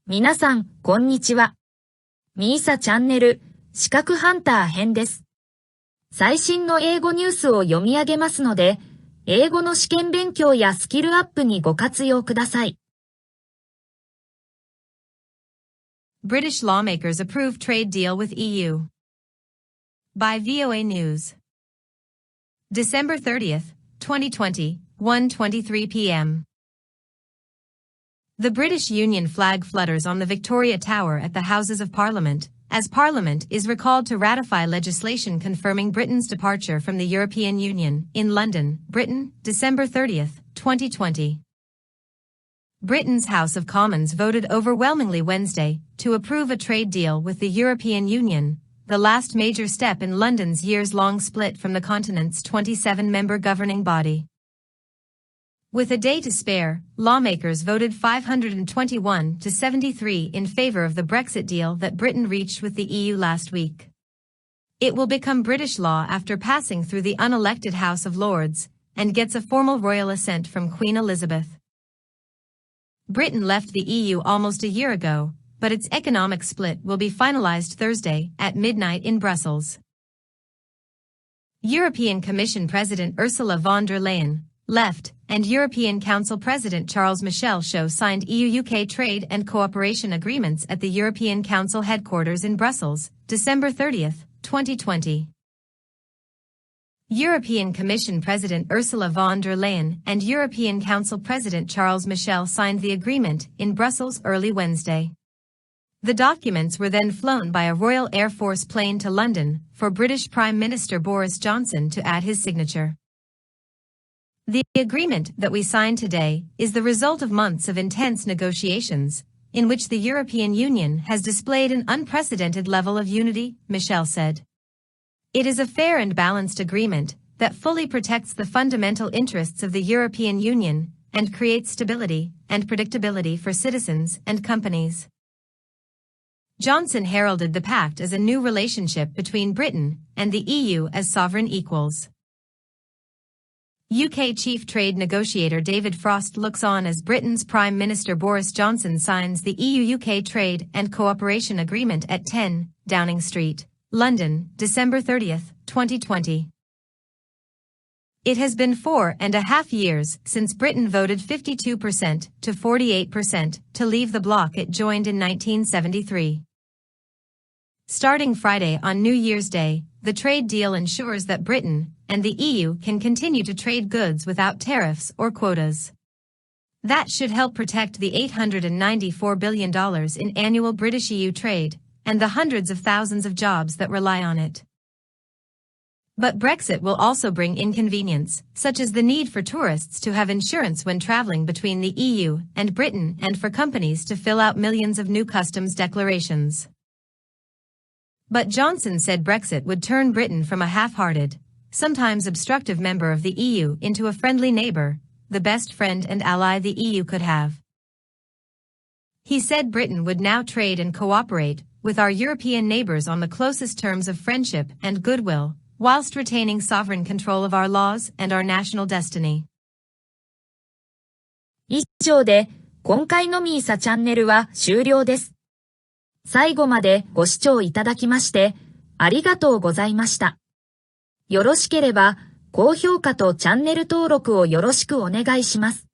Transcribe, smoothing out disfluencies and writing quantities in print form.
皆さん、こんにちは。みーさチャンネル、資格ハンター編です。最新の英語ニュースを読み上げますので、英語の試験勉強やスキルアップにご活用ください。British lawmakers approve trade deal with EU. By VOA News. December 30th, 2020, 1:23 p.m. The British Union flag flutters on the Victoria Tower at the Houses of Parliament, as Parliament is recalled to ratify legislation confirming Britain's departure from the European Union, in London, Britain, December 30th, 2020. Britain's House of Commons voted overwhelmingly Wednesday to approve a trade deal with the European Union, the last major step in London's years-long split from the continent's 27-member governing body. With a day to spare, lawmakers voted 521 to 73 in favor of the Brexit deal that Britain reached with the EU last week. It will become British law after passing through the unelected House of Lords, and gets a formal royal assent from Queen Elizabeth. Britain left the EU almost a year ago, but its economic split will be finalized Thursday at midnight in Brussels. European Commission President Ursula von der Leyen, left, and European Council President Charles Michel signed EU-UK trade and cooperation agreements at the European Council headquarters in Brussels, December 30th, 2020. European Commission President Ursula von der Leyen and European Council President Charles Michel signed the agreement in Brussels early Wednesday. The documents were then flown by a Royal Air Force plane to London for British Prime Minister Boris Johnson to add his signature. The agreement that we signed today is the result of months of intense negotiations, in which the European Union has displayed an unprecedented level of unity, Michel said. It is a fair and balanced agreement that fully protects the fundamental interests of the European Union and creates stability and predictability for citizens and companies. Johnson heralded the pact as a new relationship between Britain and the EU as sovereign equals. UK Chief Trade Negotiator David Frost looks on as Britain's Prime Minister Boris Johnson signs the EU-UK Trade and Cooperation Agreement at 10 Downing Street, London, December 30th, 2020. It has been 4.5 years since Britain voted 52% to 48% to leave the bloc it joined in 1973. Starting Friday on New Year's Day, the trade deal ensures that Britain and the EU can continue to trade goods without tariffs or quotas. That should help protect the $894 billion in annual British-EU trade and the hundreds of thousands of jobs that rely on it. But Brexit will also bring inconvenience, such as the need for tourists to have insurance when traveling between the EU and Britain and for companies to fill out millions of new customs declarations. But Johnson said Brexit would turn Britain from a half-hearted, sometimes obstructive member of the EU into a friendly neighbor, the best friend and ally the EU could have. He said Britain would now trade and cooperate with our European neighbors on the closest terms of friendship and goodwill, whilst retaining sovereign control of our laws and our national destiny. 以上で、今回のみーさチャンネルは終了です。最後までご視聴いただきまして、ありがとうございました。よろしければ、高評価とチャンネル登録をよろしくお願いします。